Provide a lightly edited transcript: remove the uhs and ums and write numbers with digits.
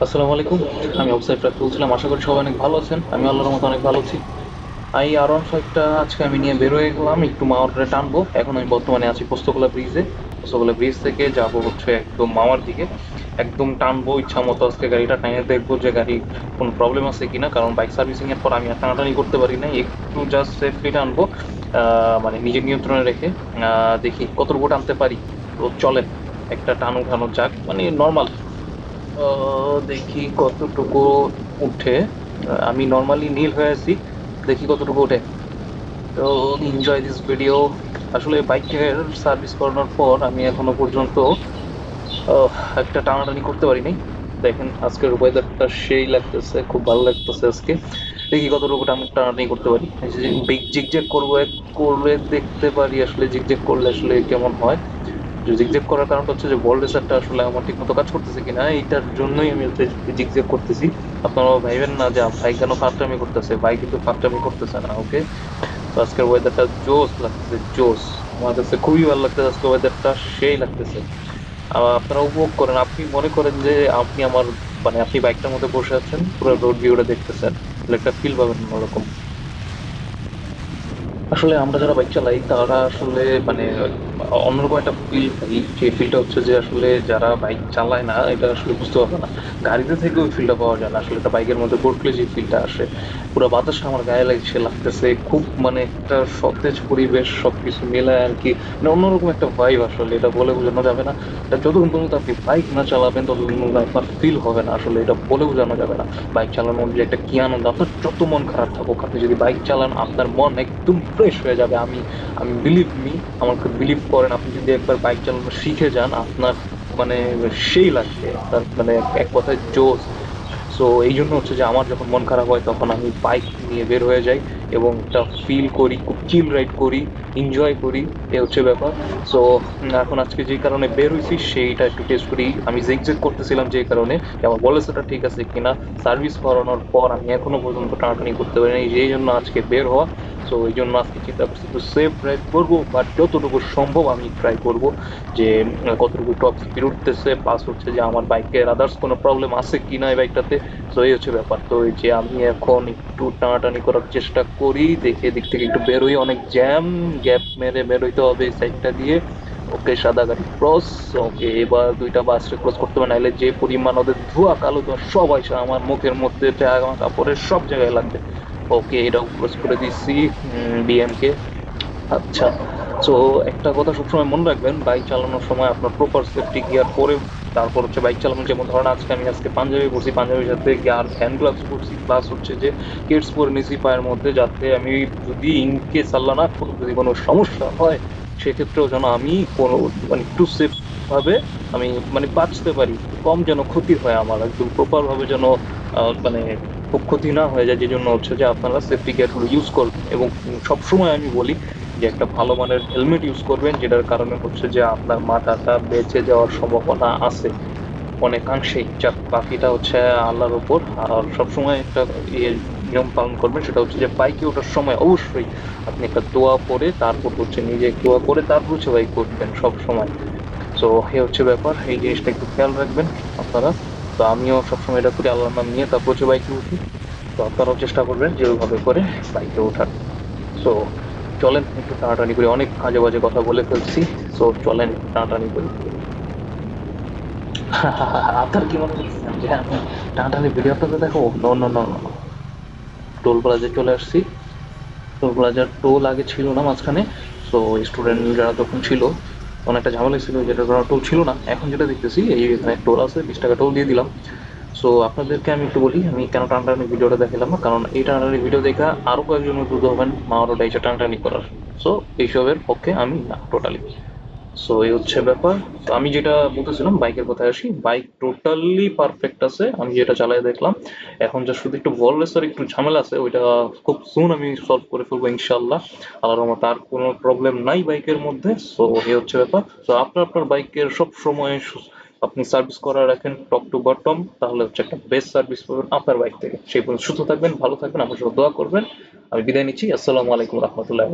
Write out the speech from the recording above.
আসসালামু আলাইকুম। আমি অফসাইড প্রাপ্ত বলছিলাম। আশা করি সবাই অনেক ভালো আছেন। আমি আল্লাহর মতো অনেক ভালো আছি। এই R15 আজকে আমি নিয়ে বের হয়ে গেলাম একটু মাওয়ারে টানবো। এখন আমি বর্তমানে আছি পোস্তগোলা ব্রিজে। পোস্তগোলা ব্রিজ থেকে যাব হচ্ছে একদম মাওয়ার দিকে। একদম টানবো ইচ্ছা মতো। আজকে গাড়িটা টাইনে দেখবো যে গাড়ি কোনো প্রবলেম আছে কিনা, কারণ বাইক সার্ভিসিং এর পর আমি আর টানাটানি করতে পারি না। একটু জাস্ট সেফলি টানবো, মানে নিজের নিয়ন্ত্রণে রেখে। দেখি কতটুকু টানতে পারি। তো চলেন একটা টান উঠানো যাক, মানে নর্মাল। দেখি কতটুকু উঠে। আমি নর্মালি নীল হয়ে আছি, দেখি কতটুকু ওঠে। তো এনজয় দিস ভিডিও। আসলে বাইকের সার্ভিস করানোর পর আমি এখনো পর্যন্ত আহ, একটা টানাটানি করতে পারি নাই। দেখেন আজকের ওয়েদারটা সেই লাগতেছে, খুব ভালো লাগতেছে আজকে। দেখি কতটুকু টানাটানি করতে পারি। বিগ জিগজ্যাগ করবো, করে দেখতে পারি আসলে জিগজ্যাগ করলে আসলে কেমন হয়। জিগজ্যাগ করার কারণটা হচ্ছে যে বল রেসারটা আসলে আমার ঠিক মতো কাজ করতেছে কিনা, এইটার জন্যই আমি হচ্ছে জিগজ্যাগ করতেছি। আপনারা ভাইবেন না যে ভাই কেন ফাত্রামি করতেছে, ভাই কিন্তু ফাত্রামি করতেছে না, ওকে। তো আজকের ওয়েদারটা জোস লাগতেছে, জোস। আমার কাছে খুবই ভালো লাগতেছে, আজকের ওয়েদারটা সেই লাগতেছে। আপনারা উপভোগ করেন। আপনি মনে করেন যে আপনি আমার, মানে আপনি বাইকটার মধ্যে বসে আছেন, পুরো রোড ভিউটা দেখতেছেন, তাহলে একটা ফিল পাবেন অন্যরকম। আসলে আমরা যারা বাইক চালাই তারা আসলে মানে অন্যরকম একটা ফিল পাই। যে ফিলটা হচ্ছে যে আসলে যারা বাইক চালায় না এটা আসলে বুঝতে পারবে না। গাড়িতে থেকে ওই ফিলটা পাওয়া যায় না। আসলে একটা বাইকের মধ্যে বসলে যে ফিলটা আসে, পুরো বাতাসটা আমার গায়ে লাগছে, লাগতেছে খুব, মানে একটা সতেজ পরিবেশ, সবকিছু মিলায় আর কি। মানে অন্যরকম একটা ভাইব, আসলে এটা বলে বোঝানো যাবে না। এটা যতক্ষণ পর্যন্ত আপনি বাইক না চালাবেন ততক্ষণ পর্যন্ত আপনার ফিল হবে না, আসলে এটা বলে বোঝানো যাবে না। বাইক চালানোর যে একটা কি আনন্দ, আপনার যত মন খারাপ থাকুক, আপনি যদি বাইক চালান আপনার মন একদম ফ্রেশ হয়ে যাবে। আমি আমি বিলিভ মি, আমাকে বিলিভ করেন, আপনি যদি একবার বাইক চালানো শিখে যান আপনার, মানে সেই লাগবে আপনার, মানে এক কথায় জোস। সো এই জন্য হচ্ছে যে আমার যখন মন খারাপ হয় তখন আমি বাইক নিয়ে বের হয়ে যাই এবং একটা ফিল করি, খুব চিল রাইড করি, এনজয় করি। এ হচ্ছে ব্যাপার। সো এখন আজকে যে কারণে বের হয়েছি সেইটা একটু টেস্ট করি। আমি জিগজ্যাগ করতেছিলাম যে কারণে যে আমার বলেছেটা ঠিক আছে কিনা। সার্ভিস করানোর পর আমি এখনো পর্যন্ত টানাটানি করতে পারিনি, যেই জন্য আজকে বের হওয়া। সো এই জন্য আজকে চিন্তা করছি একটু সেফ ড্রাইভ করবো, বাট যতটুকু সম্ভব আমি ট্রাই করব যে কতটুকু টপ স্পিড উঠতেছে, প্লাস হচ্ছে যে আমার বাইকের আদার্স কোনো প্রবলেম আছে কিনা এই বাইকটাতে। তো এই হচ্ছে ব্যাপার। তো এই যে আমি এখন একটু টানাটানি করার চেষ্টা করি, দেখে এদিক থেকে একটু বেরোই, অনেক জ্যাম, গ্যাপ মেরে বেরোইতে হবে এই সাইডটা দিয়ে। ওকে, সাদা গাড়ি ক্রস। ওকে, এবার দুইটা বাসকে ক্রস করতে হবে, নাহলে যে পরিমাণ ওদের ধোঁয়া, কালো ধোঁয়া সব আইসা আমার মুখের মধ্যে, জামা কাপড়ের সব জায়গায় লাগবে। ওকে, এটাও ক্রস করে দিচ্ছি। বিএম কে। আচ্ছা। সো একটা কথা সবসময় মনে রাখবেন, বাইক চালানোর সময় আপনার প্রপার সেফটি গিয়ার পরে তারপর হচ্ছে বাইক চালানো। যেমন ধরেন আজকে আমি পাঞ্জাবি পরছি, পাঞ্জাবির সাথে গিয়ার হ্যান্ড গ্লাভস পরছি, প্লাস হচ্ছে যে কিডস পরে নিছি পায়ের মধ্যে, যাতে আমি যদি ইনকেস আল্লাহ না করুক যদি কোনো সমস্যা হয় সেক্ষেত্রেও যেন আমি কোনো, মানে একটু সেফ ভাবে আমি মানে বাঁচতে পারি, একটু কম যেন ক্ষতি হয় আমার, একদম প্রপার ভাবে যেন মানে খুব ক্ষতি না হয়ে যায়। যে জন্য হচ্ছে যে আপনারা সেফটি গিয়ার গুলো ইউজ করবেন, এবং সবসময় আমি বলি যে একটা ভালো মানের হেলমেট ইউজ করবেন, যেটার কারণে হচ্ছে যে আপনার মাথাটা বেঁচে যাওয়ার সম্ভাবনা আছে অনেকাংশেই। যাক, বাকিটা হচ্ছে আল্লাহর উপর। আর সবসময় একটা ইয়ে নিয়ম পালন করবেন, সেটা হচ্ছে যে বাইকে ওঠার সময় অবশ্যই আপনি একটা দোয়া পড়ে তারপর হচ্ছে নিজে দোয়া করে তারপর হচ্ছে বাইক উঠবেন সব সময়। তো এ হচ্ছে ব্যাপার, এই জিনিসটা একটু খেয়াল রাখবেন আপনারা। তো আমিও সবসময় এটা করি, আল্লাহর নাম নিয়ে তারপর হচ্ছে বাইকে উঠি। তো আপনারাও চেষ্টা করবেন যে ওইভাবে করে বাইকে ওঠার। সো চলেন একটু টানাটানি করি, অনেক আজে বাজে কথা বলে ফেলছি। সো চলেন একটু টানাটানি করি। আপনার কি মনে করতেছেন যে আমি টানাটানি ভিডিও আপনাদের দেখো? No no no no. Toll plaza চলে আসছি। টোল প্লাজার টোল আগে ছিল না মাঝখানে। সো স্টুডেন্ট যারা তখন ছিল তখন একটা ঝামেলা ছিল, যেটার কারণে টোল ছিল না। এখন যেটা দেখতেছি এই এখানে টোল আছে, 20 টাকা টোল দিয়ে দিলাম। সো আপনাদেরকে আমি একটু বলি আমি কেন টানাটানি ভিডিওটা দেখালাম না, কারণ এই টানাটানি ভিডিও দেখা আরো কয়েকজন উদ্বুদ্ধ হবেন মাওয়ারোডা এসে টানাটানি করার। সো এইসবের পক্ষে আমি না টোটালি। সো এই হচ্ছে ব্যাপার। তো আমি যেটা বলতেছিলাম বাইকের কথায় আসি, বাইক টোটালি পারফেক্ট আছে, আমি যেটা চালাই দেখলাম। এখন যা শুধু একটু ভল রেসের একটু ঝামেলা আছে, ওইটা খুব সুন আমি সলভ করে ফেলবো ইনশাল্লাহ। আল্লাহর রহমতে আর কোনো প্রবলেম নাই বাইকের মধ্যে। সো এই হচ্ছে ব্যাপার। তো আপনার আপনার বাইকের সব সময় আপনি সার্ভিস করা রাখেন টপ টু বটম, তাহলে হচ্ছে একটা বেস্ট সার্ভিস পাবেন আপনার বাইক থেকে। সেই পর্যন্ত সুস্থ থাকবেন, ভালো থাকবেন, আমার সাথে দোয়া করবেন। আমি বিদায় নিচ্ছি। আসসালামু আলাইকুম রহমতুল্লাহ।